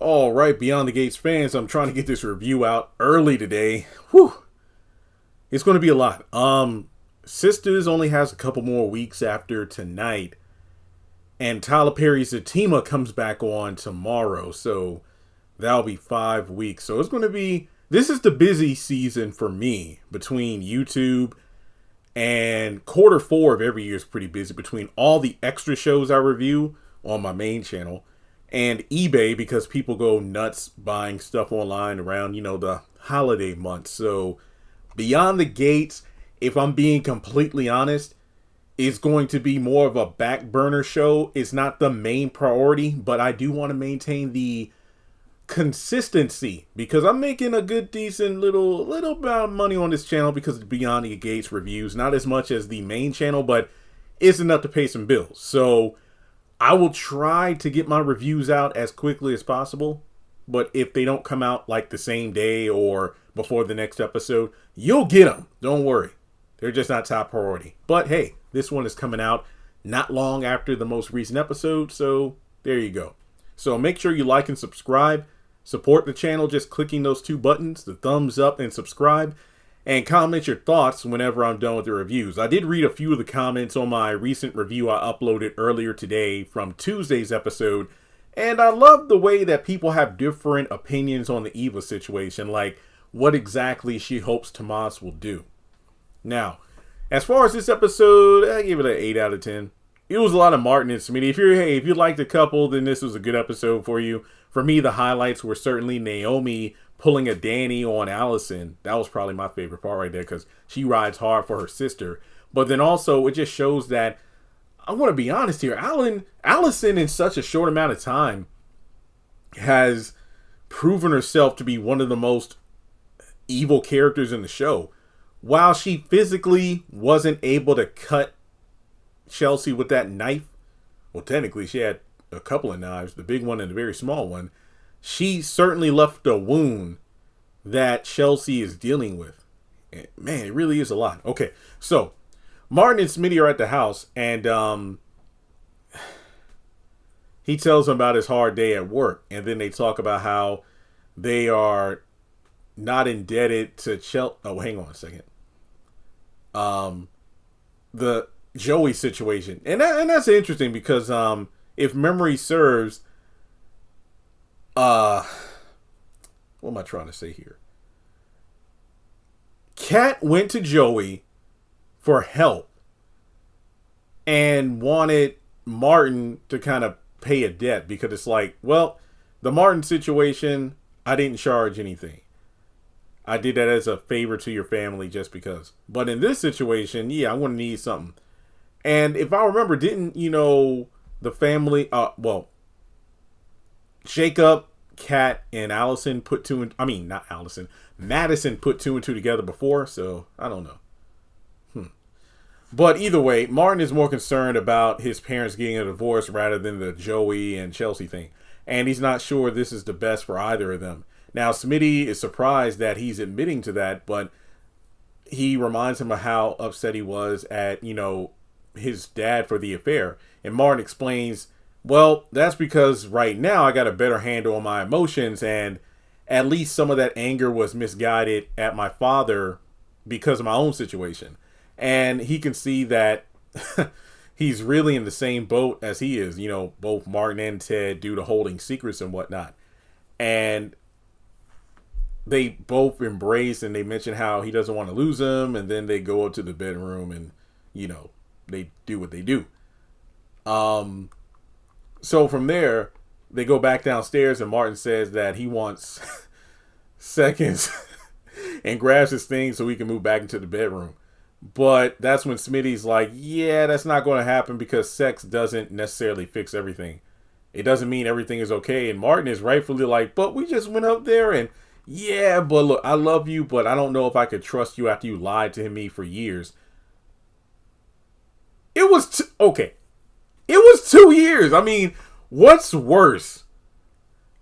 All right, Beyond the Gates fans, I'm trying to get this review out early today. Whew. It's going to be a lot. Sisters only has a couple more weeks after tonight. And Tyler Perry's Zatima comes back on tomorrow. So that'll be 5 weeks. So it's going to be, this is the busy season for me between YouTube and Q4 of every year is pretty busy between all the extra shows I review on my main channel and eBay because people go nuts buying stuff online around, the holiday months. So Beyond the Gates, if I'm being completely honest, is going to be more of a back burner show. It's not the main priority, but I do want to maintain the consistency because I'm making a good, decent little bit of money on this channel because of the Beyond the Gates reviews. Not as much as the main channel, but it's enough to pay some bills. So I will try to get my reviews out as quickly as possible. But if they don't come out like the same day or before the next episode, you'll get them. Don't worry. They're just not top priority. But hey, this one is coming out not long after the most recent episode. So there you go. So make sure you like and subscribe. Support the channel just clicking those two buttons, the thumbs up and subscribe. And comment your thoughts whenever I'm done with the reviews. I did read a few of the comments on my recent review I uploaded earlier today from Tuesday's episode. And I love the way that people have different opinions on the Eva situation. Like what exactly she hopes Tomas will do. Now, as far as this episode, I give it an 8 out of 10. It was a lot of Martin and Smitty. If you liked the couple, then this was a good episode for you. For me, the highlights were certainly Naomi pulling a Danny on Allison. That was probably my favorite part right there because she rides hard for her sister. But then also, it just shows that, I want to be honest here, Allison in such a short amount of time has proven herself to be one of the most evil characters in the show. While she physically wasn't able to cut Chelsea with that knife, well, technically she had a couple of knives, the big one and the very small one, she certainly left a wound that Chelsea is dealing with. And man, it really is a lot. Okay, so Martin and Smitty are at the house, and he tells him about his hard day at work, and then they talk about how they are not indebted to Chelsea. Oh, hang on a second. The Joey situation, and that's interesting because if memory serves, what am I trying to say here? Kat went to Joey for help and wanted Martin to kind of pay a debt because it's like, well, the Martin situation, I didn't charge anything. I did that as a favor to your family just because. But in this situation, yeah, I'm going to need something. And if I remember, didn't, the family, Jacob, Kat, and Allison put two and, not Allison, Madison put two and two together before, so I don't know. But either way, Martin is more concerned about his parents getting a divorce rather than the Joey and Chelsea thing. And he's not sure this is the best for either of them. Now, Smitty is surprised that he's admitting to that, but he reminds him of how upset he was at, his dad for the affair. And Martin explains, well, that's because right now I got a better handle on my emotions, and at least some of that anger was misguided at my father because of my own situation. And he can see that he's really in the same boat as he is, both Martin and Ted due to holding secrets and whatnot. And they both embrace and they mention how he doesn't want to lose him. And then they go up to the bedroom and, they do what they do. So from there, they go back downstairs and Martin says that he wants seconds and grabs his thing so he can move back into the bedroom. But that's when Smitty's like, yeah, that's not going to happen because sex doesn't necessarily fix everything. It doesn't mean everything is okay. And Martin is rightfully like, but we just went up there and yeah, but look, I love you, but I don't know if I could trust you after you lied to me for years. It was, okay. It was 2 years. What's worse?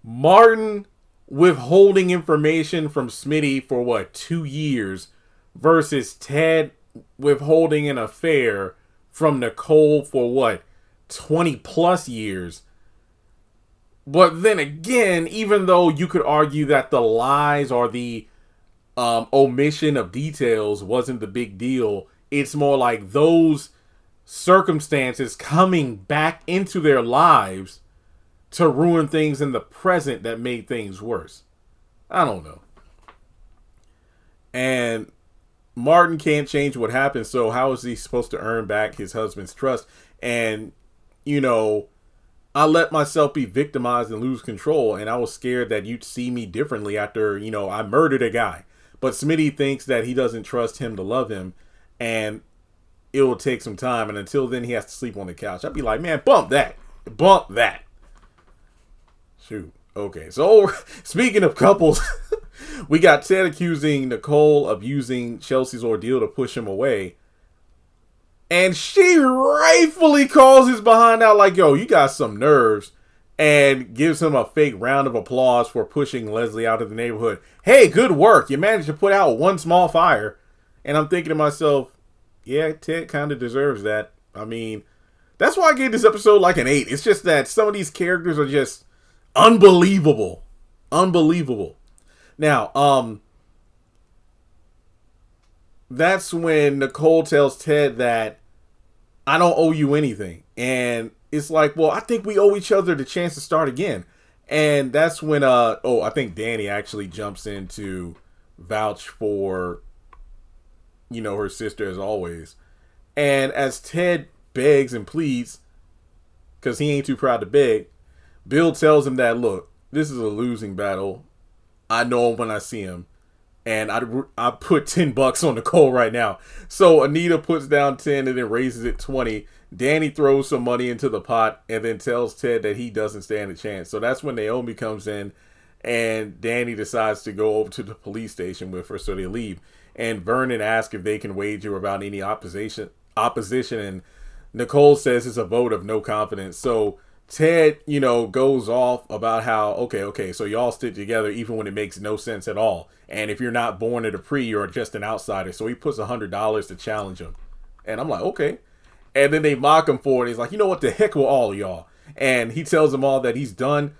Martin withholding information from Smitty for 2 years versus Ted withholding an affair from Nicole for 20 plus years. But then again, even though you could argue that the lies or the omission of details wasn't the big deal, it's more like those circumstances coming back into their lives to ruin things in the present that made things worse. I don't know. And Martin can't change what happened, so how is he supposed to earn back his husband's trust? And, I let myself be victimized and lose control, and I was scared that you'd see me differently after, I murdered a guy. But Smitty thinks that he doesn't trust him to love him, and it will take some time, and until then he has to sleep on the couch. I'd be like, man, bump that. Bump that. Shoot. Okay, so speaking of couples, we got Ted accusing Nicole of using Chelsea's ordeal to push him away. And she rightfully calls his behind out like, yo, you got some nerves. And gives him a fake round of applause for pushing Leslie out of the neighborhood. Hey, good work. You managed to put out one small fire. And I'm thinking to myself, yeah, Ted kind of deserves that. I mean, that's why I gave this episode like an 8. It's just that some of these characters are just unbelievable. Unbelievable. Now, that's when Nicole tells Ted that I don't owe you anything. And it's like, well, I think we owe each other the chance to start again. And that's when, I think Danny actually jumps in to vouch for, her sister as always. And as Ted begs and pleads, because he ain't too proud to beg, Bill tells him that, look, this is a losing battle. I know him when I see him. And I put $10 on Nicole right now. So Anita puts down 10 and then raises it 20. Danny throws some money into the pot and then tells Ted that he doesn't stand a chance. So that's when Naomi comes in and Danny decides to go over to the police station with her, so they leave. And Vernon asks if they can wager about any opposition, and Nicole says it's a vote of no confidence. So Ted, goes off about how, okay, so y'all stick together even when it makes no sense at all. And if you're not born a Dupree, you're just an outsider. So he puts $100 to challenge him. And I'm like, okay. And then they mock him for it. He's like, you know what, the heck with all of y'all. And he tells them all that he's done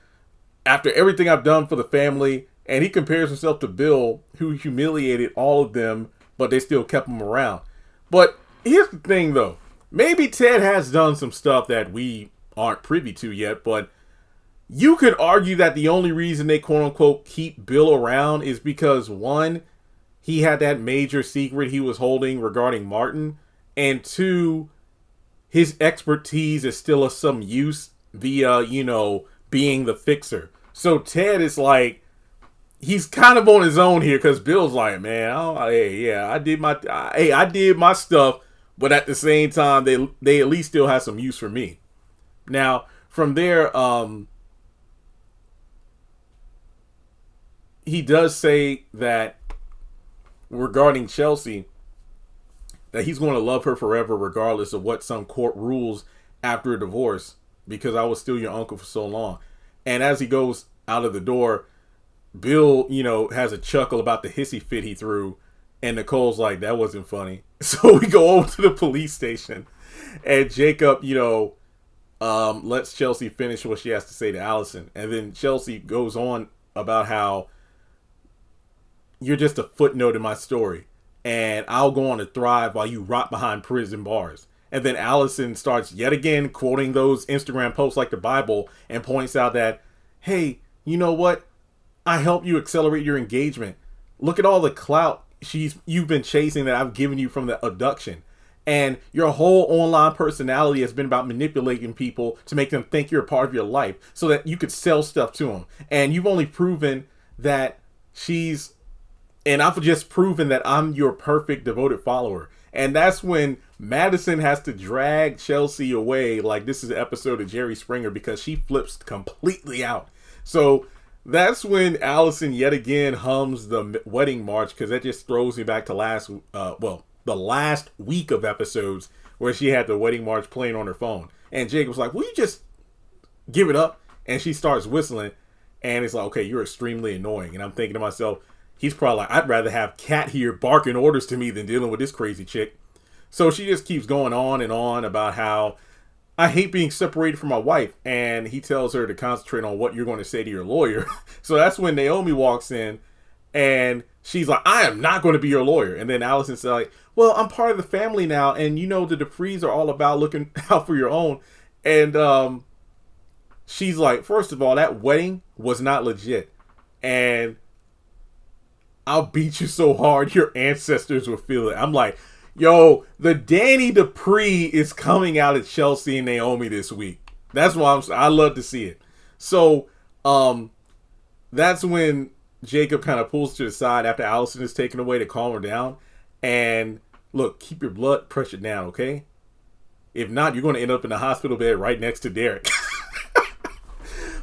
after everything I've done for the family. And he compares himself to Bill, who humiliated all of them, but they still kept him around. But here's the thing, though. Maybe Ted has done some stuff that we aren't privy to yet, but you could argue that the only reason they quote-unquote keep Bill around is because, one, he had that major secret he was holding regarding Martin, and two, his expertise is still of some use via, being the fixer. So Ted is like, he's kind of on his own here because Bill's like, man, I did my stuff, but at the same time, they at least still have some use for me. Now, from there, he does say that regarding Chelsea, that he's going to love her forever regardless of what some court rules after a divorce, because I was still your uncle for so long. And as he goes out of the door, Bill, has a chuckle about the hissy fit he threw, and Nicole's like, that wasn't funny. So we go over to the police station, and Jacob, lets Chelsea finish what she has to say to Allison. And then Chelsea goes on about how you're just a footnote in my story, and I'll go on to thrive while you rot behind prison bars. And then Allison starts yet again quoting those Instagram posts like the Bible and points out that, hey, you know what? I helped you accelerate your engagement. Look at all the clout you've been chasing that I've given you from the abduction. And your whole online personality has been about manipulating people to make them think you're a part of your life so that you could sell stuff to them. And you've only proven that I've just proven that I'm your perfect devoted follower. And that's when Madison has to drag Chelsea away like this is an episode of Jerry Springer, because she flips completely out. So that's when Allison yet again hums the wedding march, because that just throws me back to the last week of episodes where she had the wedding march playing on her phone. And Jacob's like, will you just give it up? And she starts whistling. And it's like, okay, you're extremely annoying. And I'm thinking to myself, he's probably like, I'd rather have Kat here barking orders to me than dealing with this crazy chick. So she just keeps going on and on about how I hate being separated from my wife. And he tells her to concentrate on what you're going to say to your lawyer. So that's when Naomi walks in and she's like, I am not going to be your lawyer. And then Allison's like, well, I'm part of the family now. And you know, the Duprees are all about looking out for your own. And she's like, first of all, that wedding was not legit. And I'll beat you so hard your ancestors will feel it. I'm like, yo, the Danny Dupree is coming out at Chelsea and Naomi this week. That's why I love to see it. So that's when Jacob kind of pulls to the side after Allison is taken away to calm her down. And look, keep your blood pressure down, okay? If not, you're going to end up in the hospital bed right next to Derek.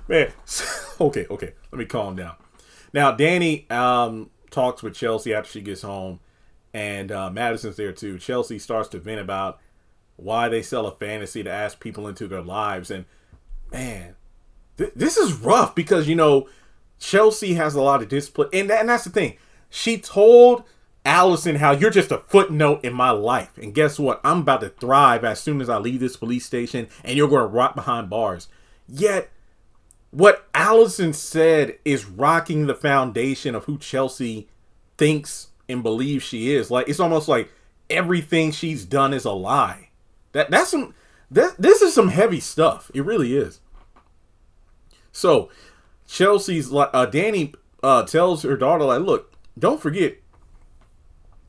Man, okay, let me calm down. Now, Danny talks with Chelsea after she gets home, and Madison's there too. Chelsea starts to vent about why they sell a fantasy to ask people into their lives. And man, this is rough because, you know, Chelsea has a lot of discipline. And that's the thing. She told Allison how you're just a footnote in my life. And guess what? I'm about to thrive as soon as I leave this police station and you're going to rot behind bars. Yet, what Allison said is rocking the foundation of who Chelsea thinks and believes she is. Like, it's almost like everything she's done is a lie. This is some heavy stuff. It really is. So Chelsea's like, Danny tells her daughter, like, look, don't forget,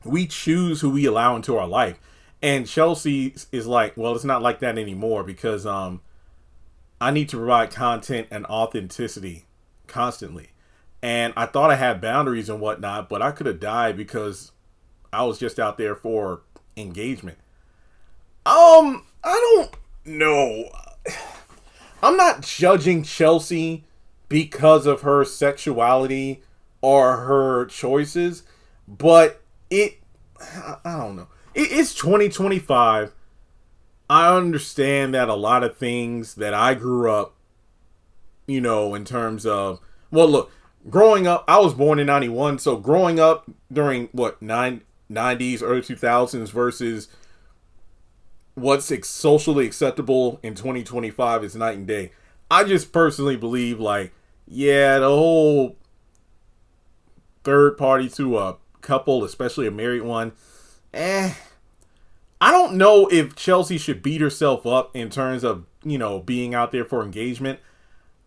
we choose who we allow into our life. And Chelsea is like, well, it's not like that anymore because I need to provide content and authenticity constantly. And I thought I had boundaries and whatnot, but I could have died because I was just out there for engagement. I don't know. I'm not judging Chelsea because of her sexuality or her choices, but I don't know. It's 2025. I understand that a lot of things that I grew up, you know, in terms of, well, look, growing up, I was born in 91. So growing up during what, 90s, early 2000s versus what's socially acceptable in 2025 is night and day. I just personally believe, like, yeah, the whole third party to a couple, especially a married one, I don't know if Chelsea should beat herself up in terms of, you know, being out there for engagement.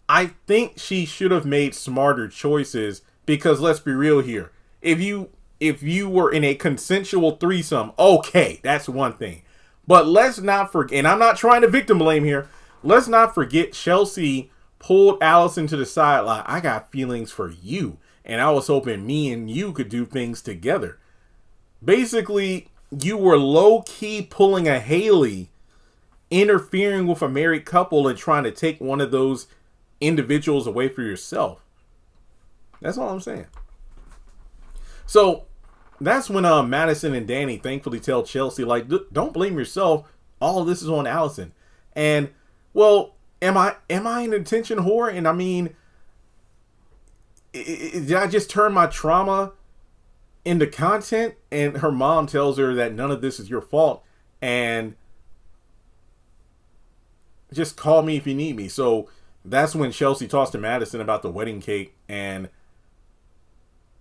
I think she should have made smarter choices because let's be real here. If you were in a consensual threesome, okay, that's one thing. But let's not forget, and I'm not trying to victim blame here, let's not forget Chelsea pulled Allison to the side like, I got feelings for you. And I was hoping me and you could do things together. Basically, you were low-key pulling a Haley, interfering with a married couple and trying to take one of those individuals away for yourself. That's all I'm saying. So that's when Madison and Danny thankfully tell Chelsea, like, don't blame yourself. All of this is on Allison. And, well, am I an attention whore? And I mean, did I just turn my trauma into content? And her mom tells her that none of this is your fault. And just call me if you need me. So that's when Chelsea talks to Madison about the wedding cake. And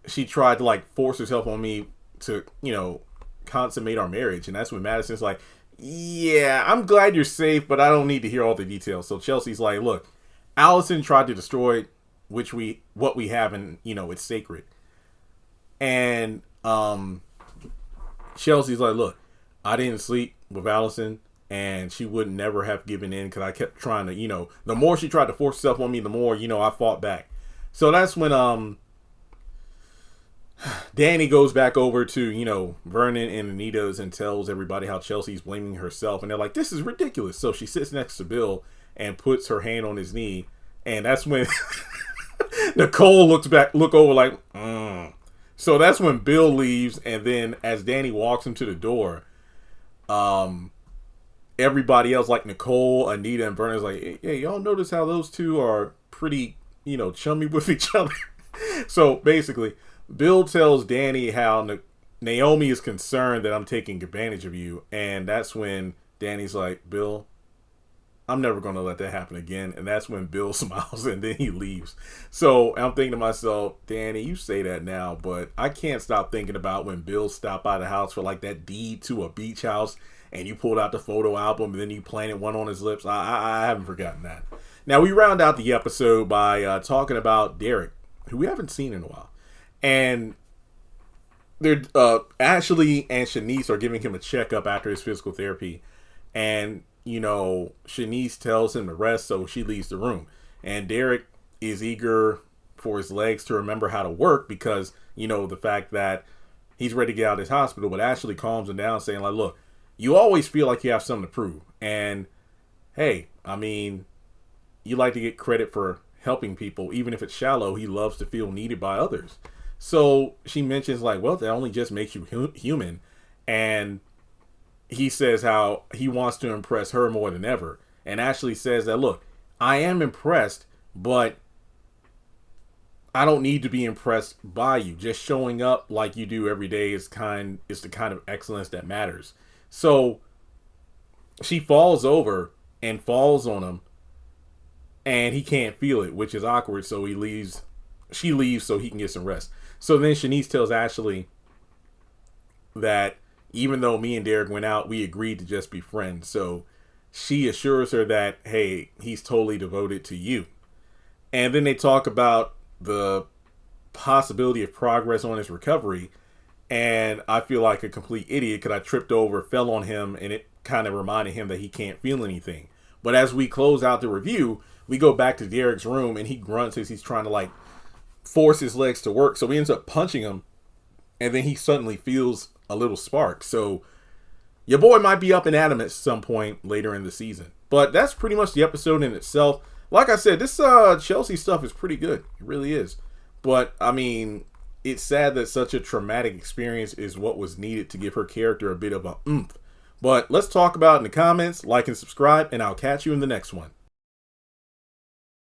she tried to, like, force herself on me to, you know, consummate our marriage. And that's when Madison's like, yeah, I'm glad you're safe, but I don't need to hear all the details. So Chelsea's like, look, Allison tried to destroy what we have, and, you know, it's sacred. And Chelsea's like, look, I didn't sleep with Allison, and she would never have given in because I kept trying to, you know, the more she tried to force herself on me, the more, you know, I fought back. So that's when Danny goes back over to, you know, Vernon and Anita's and tells everybody how Chelsea's blaming herself. And they're like, this is ridiculous. So she sits next to Bill and puts her hand on his knee. And that's when Nicole look over like, So that's when Bill leaves. And then as Danny walks him to the door, everybody else, like Nicole, Anita, and Vernon's like, hey, y'all notice how those two are pretty, you know, chummy with each other? So basically, Bill tells Danny how Naomi is concerned that I'm taking advantage of you. And that's when Danny's like, Bill, I'm never going to let that happen again. And that's when Bill smiles and then he leaves. So I'm thinking to myself, Danny, you say that now, but I can't stop thinking about when Bill stopped by the house for like that deed to a beach house and you pulled out the photo album and then you planted one on his lips. I haven't forgotten that. Now we round out the episode by talking about Derek, who we haven't seen in a while. And they're Ashley and Shanice are giving him a checkup after his physical therapy. And Shanice tells him to rest, so she leaves the room. And Derek is eager for his legs to remember how to work because, the fact that he's ready to get out of this hospital. But Ashley calms him down, saying, like, look, you always feel like you have something to prove. And, hey, I mean, you like to get credit for helping people. Even if it's shallow, he loves to feel needed by others. So she mentions, like, well, that only just makes you human. And he says how he wants to impress her more than ever. And Ashley says that, look, I am impressed, but I don't need to be impressed by you. Just showing up like you do every day is the kind of excellence that matters. So she falls over and falls on him, and he can't feel it, which is awkward. So she leaves so he can get some rest. So then Shanice tells Ashley that even though me and Derek went out, we agreed to just be friends. So she assures her that, hey, he's totally devoted to you. And then they talk about the possibility of progress on his recovery. And I feel like a complete idiot because I tripped over, fell on him, and it kind of reminded him that he can't feel anything. But as we close out the review, we go back to Derek's room and he grunts as he's trying to like force his legs to work. So he ends up punching him. And then he suddenly feels a little spark. So your boy might be up and at him at some point later in the season. But that's pretty much the episode in itself. Like I said, this Chelsea stuff is pretty good. It really is. But, I mean, it's sad that such a traumatic experience is what was needed to give her character a bit of a oomph. But let's talk about it in the comments. Like and subscribe, and I'll catch you in the next one.